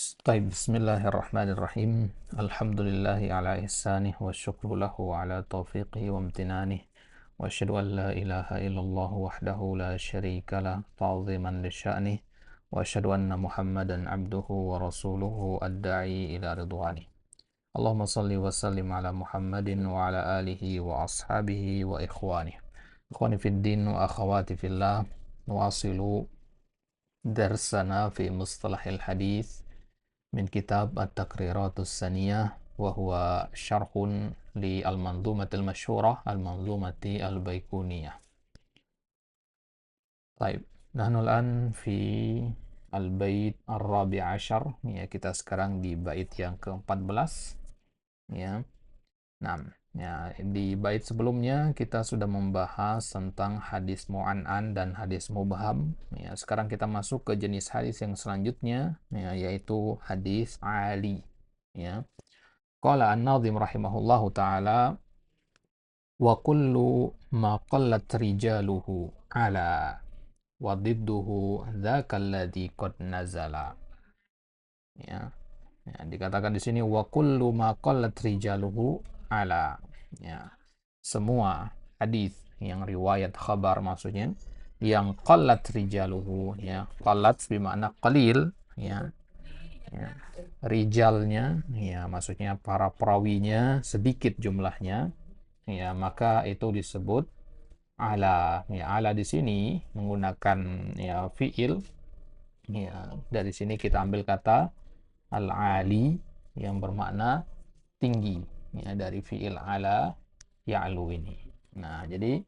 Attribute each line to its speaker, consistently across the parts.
Speaker 1: طيب بسم الله الرحمن الرحيم. الحمد لله على إحسانه والشكر له على توفيقه وامتنانه، وأشهد أن لا إله إلا الله وحده لا شريك له تعظيما لشأنه، وأشهد أن محمدا عبده ورسوله الداعي إلى رضوانه. اللهم صل وسلم على محمد وعلى آله وأصحابه وإخوانه. إخواني في الدين وأخواتي في الله، نواصل درسنا في مصطلح الحديث من كتاب التقريرات السنية، وهو شرح للمنظومة المشهورة المنظومة البيكونية. طيب، نحن الآن في البait الرابع عشر, ya kita sekarang di bait yang ke-14, ya. Nah, ya, di bait sebelumnya kita sudah membahas tentang hadis mu'an'an dan hadis mubham. Ya, sekarang kita masuk ke jenis hadis yang selanjutnya, ya, yaitu hadis ali. Ya. Qala an-nadhim rahimahullahu ta'ala, wa kullu ma qallat rijaluhu ala wa didduhu dzaka alladhi qad nazala. Ya. Ya, dikatakan di sini wa kullu ma qallat rijaluhu ala. Ya. Semua hadis yang riwayat khabar, maksudnya yang qallat rijaluhu, ya. Qallat bermakna qalil, ya. Ya. Rijalnya, ya, maksudnya para perawinya sedikit jumlahnya, ya, maka itu disebut ala. Ya, ala di sini menggunakan, ya, fiil. Ya, dari sini kita ambil kata al-ali yang bermakna tinggi, ya, dari fiil ala ya'lu ini. Nah, jadi,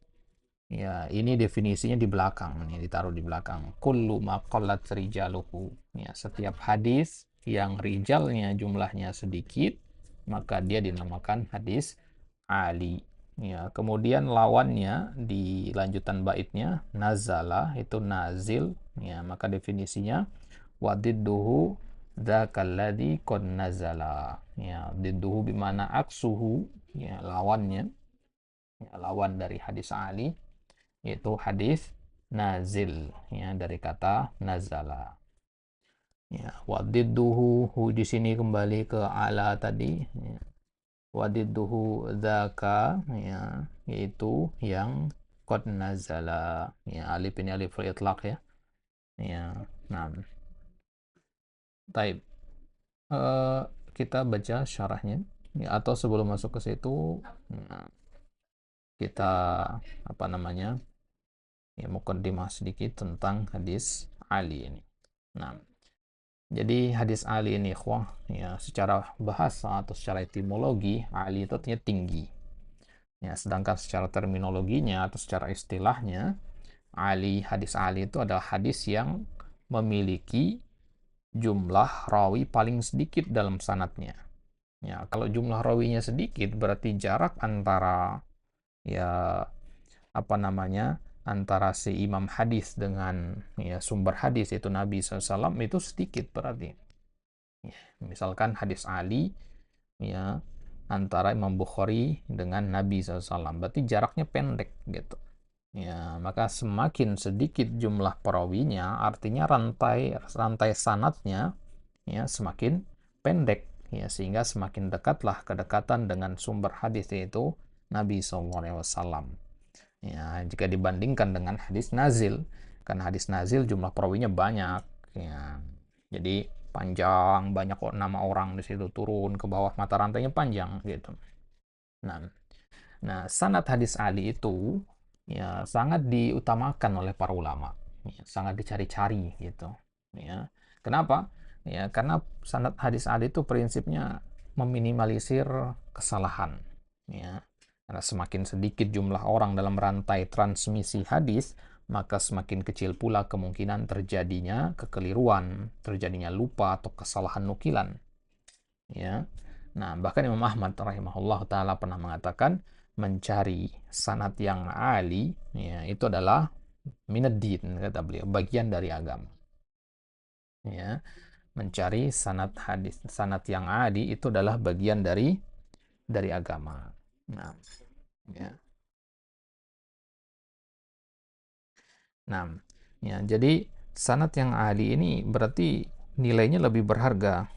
Speaker 1: ya, ini definisinya di belakang, ini ditaruh di belakang. Kullu ma qallat rijaluhu. Ya, setiap hadis yang rijalnya jumlahnya sedikit, maka dia dinamakan hadis ali. Ya, kemudian lawannya di lanjutan baitnya nazala, itu nazil, ya, maka definisinya wadidduhu dzakalladzi qad nazala. Ya, didduhu bimana aksuhu, ya, lawannya, ya, lawan dari hadis ali yaitu hadis nazil, ya, dari kata nazala. Ya, wadidduhu, hu di sini kembali ke ala tadi, ya. Wadidduhu dzaka, ya, yaitu yang qad nazala. Ya, alif ini alif itlaq, ya. Ya, nah. Taib. Eh, kita baca syarahnya, ya, atau sebelum masuk ke situ, nah, kita apa namanya? Ya, mukaddimah sedikit tentang hadis Ali ini. Nah, jadi hadis Ali ini, ikhwah, ya, secara bahasa atau secara etimologi, Ali itu artinya tinggi. Ya, sedangkan secara terminologinya atau secara istilahnya, Ali, hadis Ali itu adalah hadis yang memiliki jumlah rawi paling sedikit dalam sanatnya. Ya, kalau jumlah rawinya sedikit, berarti jarak antara, ya, apa namanya, antara si imam hadis dengan, ya, sumber hadis itu Nabi SAW itu sedikit berarti. Ya, misalkan hadis Ali, ya, antara Imam Bukhari dengan Nabi SAW, berarti jaraknya pendek gitu. Ya, maka semakin sedikit jumlah perawinya, artinya rantai rantai sanatnya, ya, semakin pendek, ya, sehingga semakin dekatlah kedekatan dengan sumber hadis yaitu Nabi SAW. Ya, jika dibandingkan dengan hadis nazil, kan hadis nazil jumlah perawinya banyak, ya. Jadi panjang, banyak nama orang di situ, turun ke bawah, mata rantainya panjang gitu. Nah, sanad hadis Ali itu, ya, sangat diutamakan oleh para ulama, ya, sangat dicari-cari gitu, ya. Kenapa? Ya, karena sanad hadis Ali itu prinsipnya meminimalisir kesalahan, ya. Karena semakin sedikit jumlah orang dalam rantai transmisi hadis, maka semakin kecil pula kemungkinan terjadinya kekeliruan, terjadinya lupa atau kesalahan nukilan, ya. Nah, bahkan Imam Ahmad rahimahullah taala pernah mengatakan mencari sanad yang ali, ya, itu adalah minaddin, kata beliau, bagian dari agama. Ya, mencari sanad hadis, sanad yang ali itu adalah bagian dari agama. Nah, ya. Nah, ya, jadi sanad yang ali ini berarti nilainya lebih berharga.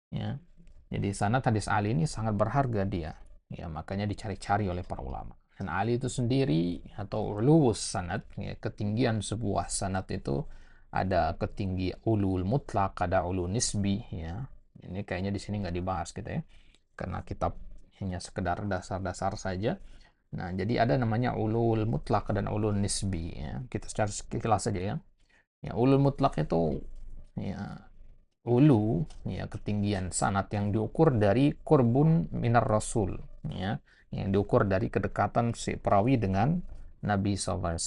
Speaker 1: Ya. Jadi sanad hadis Ali ini sangat berharga dia. Ya, makanya dicari-cari oleh para ulama. Dan Ali itu sendiri atau ulus sanad, ya, ketinggian sebuah sanad itu ada ketinggi ulul mutlak, ada ulul nisbi, ya. Ini kayaknya di sini nggak dibahas kita ya. Karena kitab hanya sekedar dasar-dasar saja. Nah, jadi ada namanya ulul mutlak dan ulul nisbi, ya. Kita secara sekilas saja ya. Ya, ulul mutlak itu ya ulu, ya, ketinggian sanat yang diukur dari kurbun minar rasul, ya, yang diukur dari kedekatan si perawi dengan Nabi SAW.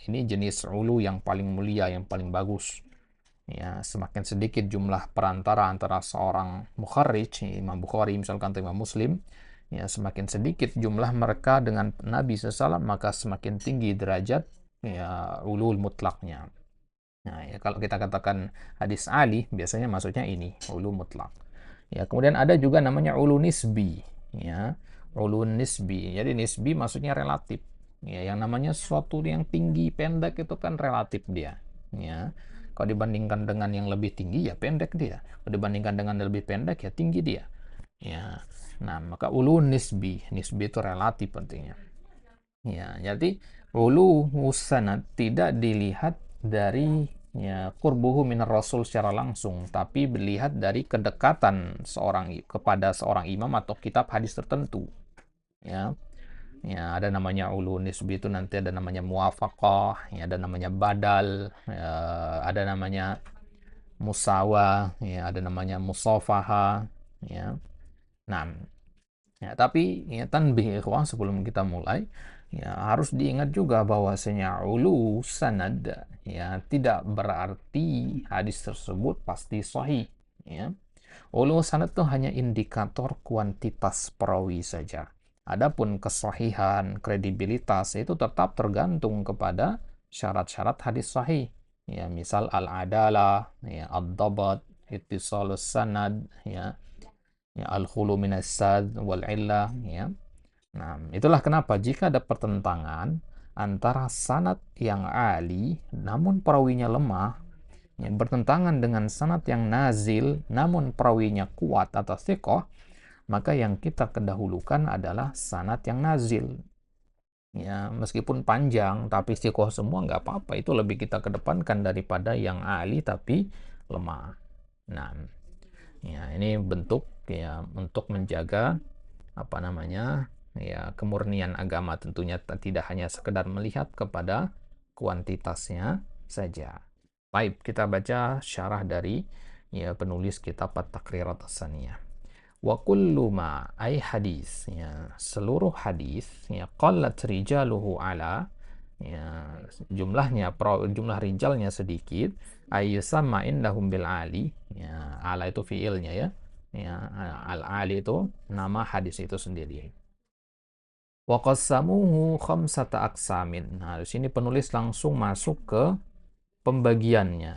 Speaker 1: Ini jenis ulu yang paling mulia, yang paling bagus. Ya, semakin sedikit jumlah perantara antara seorang mukharrij, Imam Bukhari misalkan atau Imam Muslim, ya, semakin sedikit jumlah mereka dengan Nabi SAW, maka semakin tinggi derajat ya ulul mutlaknya. Nah, ya kalau kita katakan hadis Ali, biasanya maksudnya ini, ulu mutlak. Ya, kemudian ada juga namanya ulu nisbi, ya. Ulu nisbi. Jadi nisbi maksudnya relatif. Ya, yang namanya sesuatu yang tinggi, pendek itu kan relatif dia, ya. Kalau dibandingkan dengan yang lebih tinggi ya pendek dia. Kalau dibandingkan dengan yang lebih pendek ya tinggi dia. Ya. Nah, maka ulu nisbi, nisbi itu relatif pentingnya. Ya, jadi ulu sanad tidak dilihat dari ya qurbuhu minar rasul secara langsung, tapi dilihat dari kedekatan seorang kepada seorang imam atau kitab hadis tertentu. Ya, ya ada namanya ulu nisbi itu nanti ada namanya muwafaqah, ya ada namanya badal, ya, ada namanya musawa, ya ada namanya musafaha, ya. Nah, ya, tapi ya tanbih ikhwah sebelum kita mulai ya harus diingat juga bahwasanya ulu sanad ya tidak berarti hadis tersebut pasti sahih ya. Ulu sanad itu hanya indikator kuantitas perawi saja. Adapun kesahihan, kredibilitas itu tetap tergantung kepada syarat-syarat hadis sahih. Ya, misal al-adalah, ya, ad-dabat, ittisalus sanad, ya, ya al-khulu minas sad wal illah, ya. Nah, itulah kenapa jika ada pertentangan antara sanad yang ali namun perawinya lemah, yang bertentangan dengan sanad yang nazil namun perawinya kuat atau thiqah, maka yang kita kedahulukan adalah sanad yang nazil. Ya, meskipun panjang tapi thiqah semua nggak apa-apa, itu lebih kita kedepankan daripada yang ali tapi lemah. Nah, ya ini bentuk ya untuk menjaga apa namanya ya kemurnian agama, tentunya tidak hanya sekedar melihat kepada kuantitasnya saja. Baik, kita baca syarah dari ya penulis kitab At-Taqrirat As-Saniyah. Wa kullu ma ay hadis, ya seluruh hadis ya qallat rijaluhu ala, ya jumlahnya jumlah rijalnya sedikit, ayyusamma indahum bil ali, ya ala itu fiilnya ya, ya al ali itu nama hadis itu sendiri. Wa qassamuhu khamsata aqsamin. Nah, di sini penulis langsung masuk ke pembagiannya.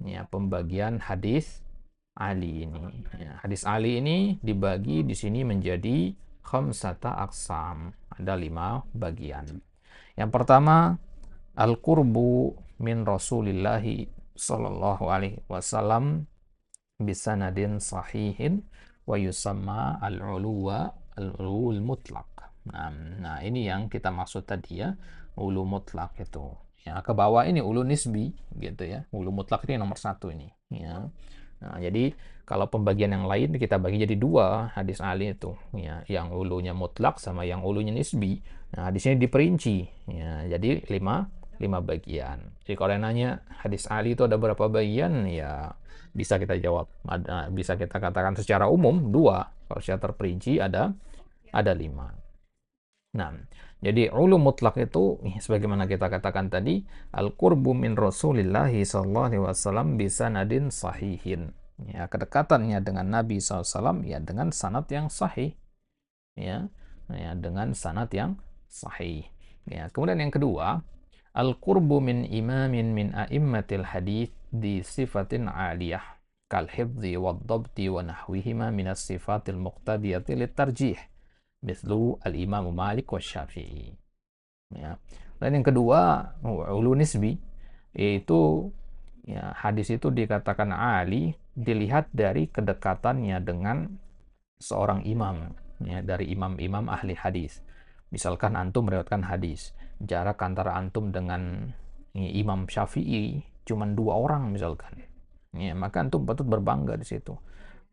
Speaker 1: Ya, pembagian hadis Ali ini. Ya, hadis Ali ini dibagi di sini menjadi khamsata aqsam. Ada 5 bagian. Yang pertama, al-qurbu min Rasulillahi sallallahu alaihi wasallam bisanadin sahihin wa yusamma al-uluwa al-ulul mutlaq. Nah, ini yang kita maksud tadi ya, ulu mutlak itu. Ya, ke bawah ini ulu nisbi gitu ya. Ulu mutlak ini nomor 1 ini, ya. Nah, jadi kalau pembagian yang lain kita bagi jadi 2 hadis Ali itu, ya, yang ulunya mutlak sama yang ulunya nisbi. Nah, di sini diperinci, ya. Jadi 5 bagian. Jadi kalau nanya hadis Ali itu ada berapa bagian, ya bisa kita jawab, bisa kita katakan secara umum 2. Kalau secara terperinci ada 5. Nah, jadi ulu mutlak itu sebagaimana kita katakan tadi, al-qurbu min Rasulillahi sallallahu alaihi wasallam bisanadin sahihin. Ya, kedekatannya dengan Nabi SAW ya dengan sanad yang sahih. Ya, ya dengan sanad yang sahih. Ya, kemudian yang kedua, al-qurbu min imamin min a'immatil hadith di sifatin aliyah kal hifdzi wad dhabti wa nahwihima min as-sifatil muqtadiyati lit tarjih mislu al-Imam Malik wa Syafi'i. Ya. Dan yang kedua, ulu nisbi, yaitu ya hadis itu dikatakan ali dilihat dari kedekatannya dengan seorang imam, ya, dari imam-imam ahli hadis. Misalkan antum meriwayatkan hadis, jarak antara antum dengan Imam Syafi'i cuma 2 orang misalkan. Ya, maka antum patut berbangga di situ.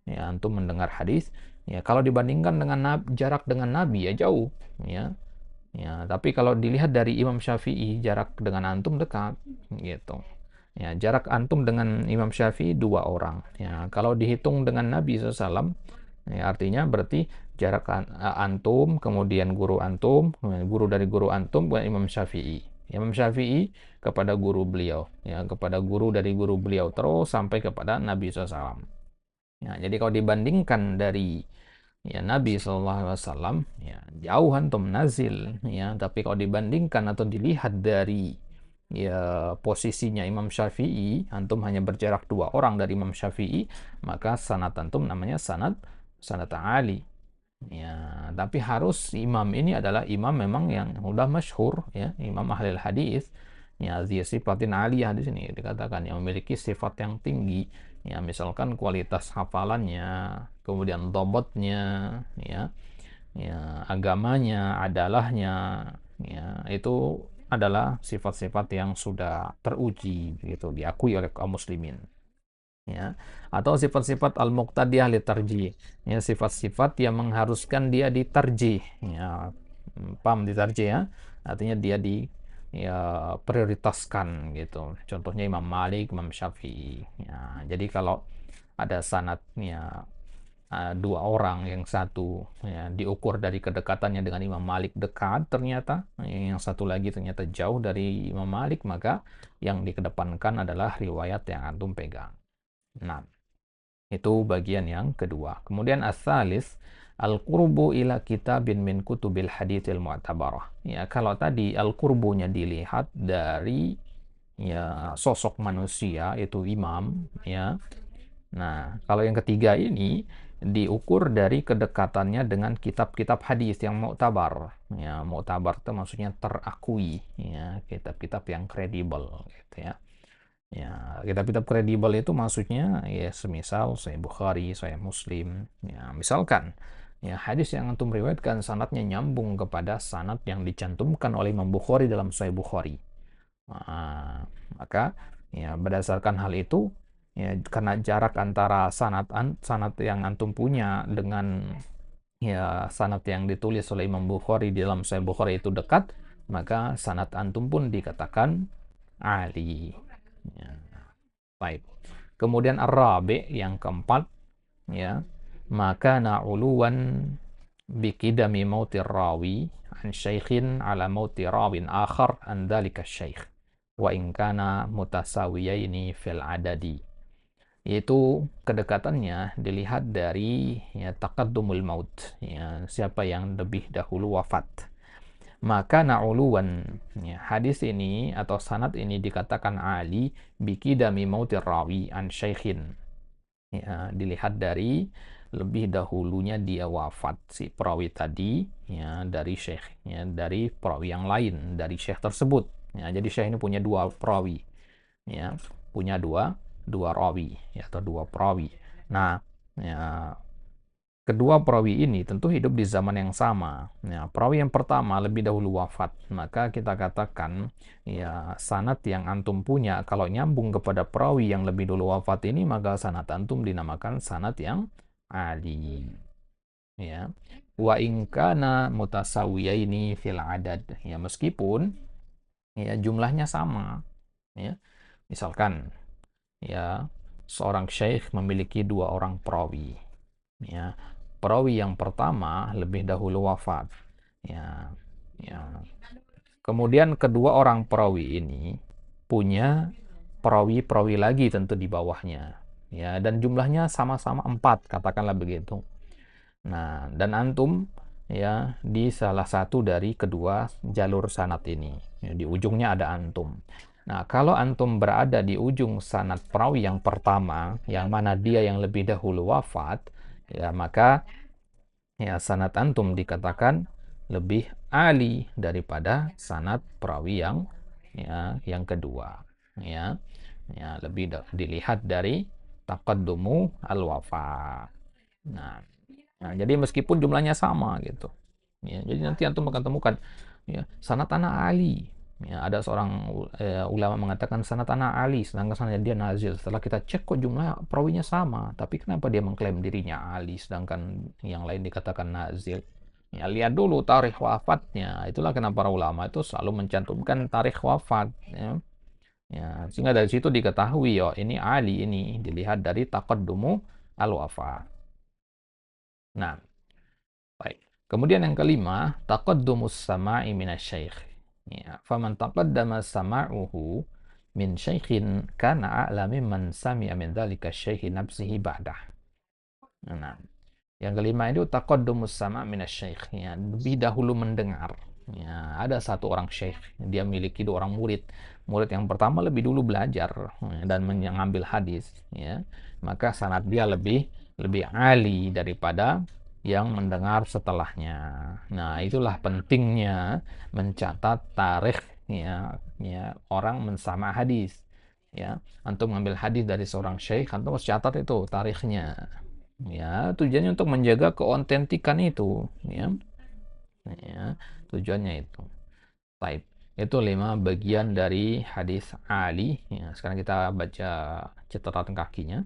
Speaker 1: Ya, antum mendengar hadis, ya kalau dibandingkan dengan jarak dengan Nabi ya jauh, ya. Ya, tapi kalau dilihat dari Imam Syafi'i, jarak dengan antum dekat, gitu. Ya, jarak antum dengan Imam Syafi'i 2 orang. Ya, kalau dihitung dengan Nabi SAW, ya, artinya berarti jarak antum, kemudian guru antum, guru dari guru antum, bukan Imam Syafi'i. Imam Syafi'i kepada guru beliau, ya, kepada guru dari guru beliau, terus sampai kepada Nabi SAW. Ya, jadi kalau dibandingkan dari ya Nabi SAW, ya jauh antum nazil, ya, tapi kalau dibandingkan atau dilihat dari ya posisinya Imam Syafi'i, antum hanya berjarak 2 orang dari Imam Syafi'i, maka sanad antum namanya sanad Ali. Ya, tapi harus imam ini adalah imam memang yang udah masyhur, ya, imam ahli hadis. Ya, dia sifatin aliyah di sini dikatakan yang memiliki sifat yang tinggi. Ya, misalkan kualitas hafalannya, kemudian dobotnya, ya, ya, agamanya, adalahnya, ya, itu adalah sifat-sifat yang sudah teruji, gitu, diakui oleh kaum muslimin. Ya, atau sifat-sifat al-muqtadiyah litarjih, ya, sifat-sifat yang mengharuskan dia ditarjih, ya, paham ditarjih, ya, artinya dia di ya prioritaskan, gitu, contohnya Imam Malik, Imam Syafi'i, ya. Jadi kalau ada sanadnya 2 orang, yang satu ya diukur dari kedekatannya dengan Imam Malik dekat ternyata, yang satu lagi ternyata jauh dari Imam Malik, maka yang dikedepankan adalah riwayat yang antum pegang. Nah, itu bagian yang kedua. Kemudian as-salis, al-qurbu ila kitabin min kutubil haditsil mu'tabarah. Ya, kalau tadi al-qurbunya dilihat dari ya sosok manusia itu imam, ya. Nah, kalau yang ketiga ini diukur dari kedekatannya dengan kitab-kitab hadis yang mu'tabar. Ya, mu'tabar itu maksudnya terakui, ya, kitab-kitab yang kredibel, gitu ya. Ya, kitab-kitab kredibel itu maksudnya ya semisal Sahih Bukhari, Sahih Muslim. Ya, misalkan ya hadis yang antum riwayatkan sanadnya nyambung kepada sanad yang dicantumkan oleh Imam Bukhari dalam Sahih Bukhari. Nah, maka ya berdasarkan hal itu, ya karena jarak antara sanad yang antum punya dengan ya sanad yang ditulis oleh Imam Bukhari di dalam Sahih Bukhari itu dekat, maka sanad antum pun dikatakan ali. Ya. Baik. Kemudian ar-rabi yang keempat, ya, maka na'uluwan bikidami mautir rawi an syaikhin ala mauti rawin akhar an dhalika syaikh wa in kana mutasawiyaini fil adadi. Yaitu kedekatannya dilihat dari ya taqaddumul maut, ya, siapa yang lebih dahulu wafat. Maka na'uluwan, ya, hadis ini atau sanad ini dikatakan ali bikidami mautir rawi an syaikhin, ya, dilihat dari lebih dahulunya dia wafat si perawi tadi, ya, dari syekhnya, dari perawi yang lain dari syekh tersebut, ya. Jadi syekh ini punya 2 perawi, ya, punya dua rawi, ya, atau 2 perawi. Nah, ya, kedua perawi ini tentu hidup di zaman yang sama. Ya, perawi yang pertama lebih dahulu wafat, maka kita katakan ya sanad yang antum punya kalau nyambung kepada perawi yang lebih dulu wafat ini, maka sanad antum dinamakan sanad yang ali. Ya. Wa in kana mutasawiyaini fil adad. Ya, meskipun ya jumlahnya sama. Ya. Misalkan ya seorang syekh memiliki 2 orang perawi. Ya, perawi yang pertama lebih dahulu wafat, ya, ya. Kemudian kedua orang perawi ini punya perawi-perawi lagi tentu di bawahnya, ya, dan jumlahnya sama-sama 4, katakanlah begitu. Nah, dan antum ya di salah satu dari kedua jalur sanad ini, ya, di ujungnya ada antum. Nah, kalau antum berada di ujung sanad perawi yang pertama, yang mana dia yang lebih dahulu wafat, ya, maka ya sanad antum dikatakan lebih ali daripada sanad perawi yang kedua, ya. Ya, lebih dilihat dari taqaddumu al-wafa. Nah, jadi meskipun jumlahnya sama gitu. Ya, jadi nanti antum akan temukan ya, sanad ana Ali. Ya, ada seorang ulama mengatakan sanad ana Ali, sedangkan sanad dia nazil. Setelah kita cek kok jumlah perawinya sama, tapi kenapa dia mengklaim dirinya Ali sedangkan yang lain dikatakan nazil? Ya, lihat dulu tarikh wafatnya. Itulah kenapa para ulama itu selalu mencantumkan tarikh wafat. Ya. Ya, sehingga dari situ diketahui, oh ini Ali ini dilihat dari taqaddumu al-wafa. Nah, baik. Kemudian yang kelima, taqaddumus sama'i minasyaikh. Ya, faman taqaddama sama'uhu min syaikhin kana a'la mimman sami'a min dzalika syaikhi nafsihi ba'dah. Nah, yang kelima itu taqaddumus sama' minasyaikh. Ya, lebih dahulu mendengar. Ya, ada satu orang syekh, dia memiliki dua orang murid. Murid yang pertama lebih dulu belajar dan mengambil hadis, ya. Maka sanad dia lebih lebih ali daripada yang mendengar setelahnya. Nah, itulah pentingnya mencatat tarikh, ya, orang mensama hadis. Ya, antum mengambil hadis dari seorang syekh, antum harus catat itu tarikhnya. Ya, tujuannya untuk menjaga keautentikan itu, ya. Ya, tujuannya itu. Baik. Itu 5 bagian dari hadis Ali. Ya, sekarang kita baca catatan kakinya.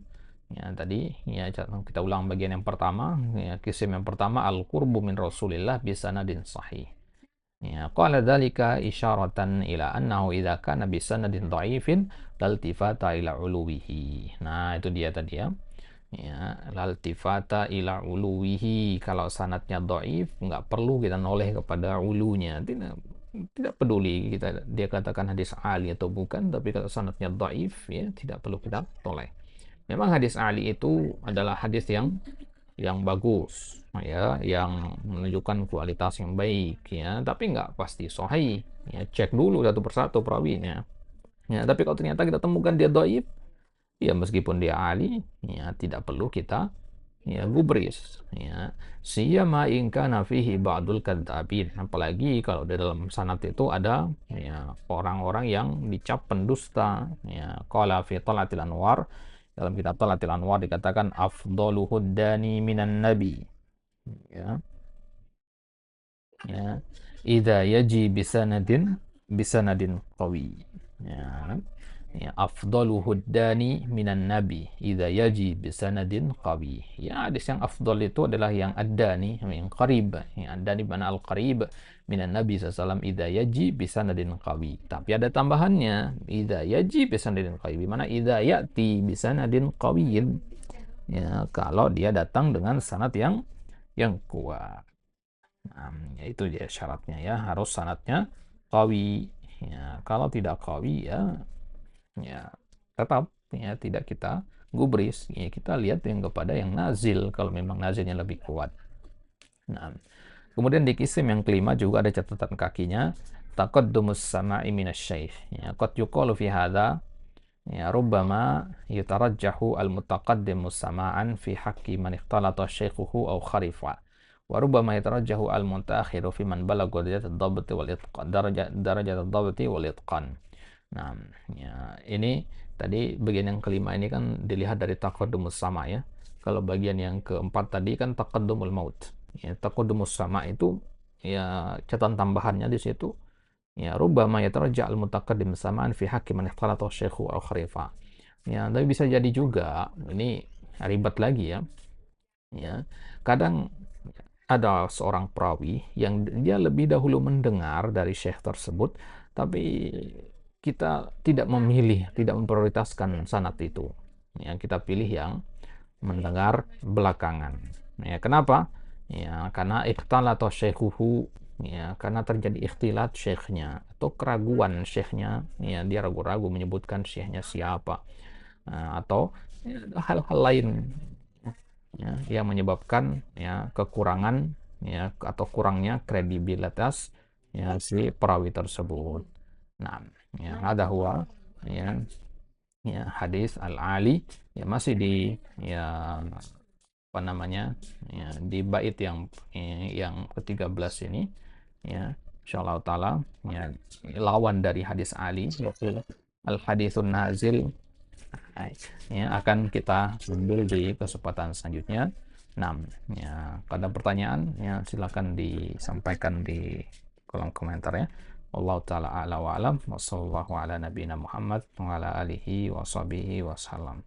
Speaker 1: Ya, tadi ya kita ulang bagian yang pertama, ya, kisim yang pertama al-qurbu min Rasulillah bisanadin sahih. Ya, qala dzalika isyaratan ila annahu idza kana bisanadin dhaifin laltifata ila uluwihi. Nah, itu dia tadi ya. Ya, laltifata ila uluwihi, kalau sanatnya dhaif nggak perlu kita noleh kepada ulunya, tidak peduli kita dia katakan hadis ali atau bukan, tapi kalau sanatnya dhaif ya tidak perlu kita noleh. Memang hadis ali itu adalah hadis yang bagus, ya, yang menunjukkan kualitas yang baik, ya, tapi nggak pasti sahih, ya, cek dulu satu persatu perawinya, ya. Tapi kalau ternyata kita temukan dia dhaif, ya meskipun dia ahli, ya tidak perlu kita ya gubris, ya. Siyama in kana fihi ba'dul kadzabin, apalagi kalau di dalam sanad itu ada ya orang-orang yang dicap pendusta, ya. Qala fi Talatil Anwar, dalam kitab Talatil Anwar dikatakan afdalu huddani minan nabi, ya. Ya, idza yaji bisanadin qawi, ya. Ya, afdalu huddani minan nabi idza yaji bisanadin qawi. Ya, hadis yang afdal itu adalah yang ad-dani, yang qarib, yang ad-dani mana al-qarib minan nabi sallallahu idza yaji bisanadin qawi. Tapi ada tambahannya, idza yaji bisanadin qawi, mana idza yati bisanadin qawiyin. Ya, kalau dia datang dengan sanad yang kuat. Nah, ya itu dia syaratnya, ya, harus sanadnya qawi. Ya, kalau tidak qawi, ya tetap ya tidak kita gubris, ya kita lihat yang kepada yang nazil kalau memang nazilnya lebih kuat. Nah, kemudian di kisim yang kelima juga ada catatan kakinya, taqaddumus sama'i minasyaikh. Ya, qad yuqalu fi hadza ya rubbama yutarajjahu al-mutaqaddimu sama'an fi haqqi man ikhtalata syaikhuhu aw kharifa. Wa rubbama yatarajjahu al-mutaakhiru fi man balagha darajat ad-dhabt wal itqan, darajat ad-dhabt wal itqan. Nah, ya, ini tadi bagian yang kelima ini kan dilihat dari taqaddumus sama, ya. Kalau bagian yang keempat tadi kan taqaddumul maut. Ya, taqaddumus sama itu ya catatan tambahannya di situ, ya rubbama yatarajja al mutaqaddim samaan fi haqqi man ikhtalata syaikhu aw kharifa. Ya, tapi bisa jadi juga ini ribet lagi, ya. Ya, kadang ada seorang perawi yang dia lebih dahulu mendengar dari syekh tersebut, tapi kita tidak memilih, tidak memprioritaskan sanad itu. Ya, kita pilih yang mendengar belakangan. Ya, kenapa? Ya, karena ikhtilat atau syekhuhu, ya, karena terjadi ikhtilat syekhnya atau keraguan syekhnya, ya, dia ragu-ragu menyebutkan syekhnya siapa. Atau ya, hal-hal lain, ya, yang menyebabkan ya kekurangan, ya, atau kurangnya kredibilitas ya si perawi tersebut. Nah, ya ada huwa, ya, ya hadis al-ali, ya masih di ya apa namanya, ya di bait yang ke-13 ini, ya insyaallah taala, ya lawan dari hadis Ali, yaitu al haditsun nazil, ya akan kita ambil di kesempatan selanjutnya. Nah, ya kalau ada pertanyaan ya silakan disampaikan di kolom komentar ya. Wallahu taala a'la wa alam, wa sallallahu ala nabiyina Muhammad wa ala alihi wa sahbihi wasallam.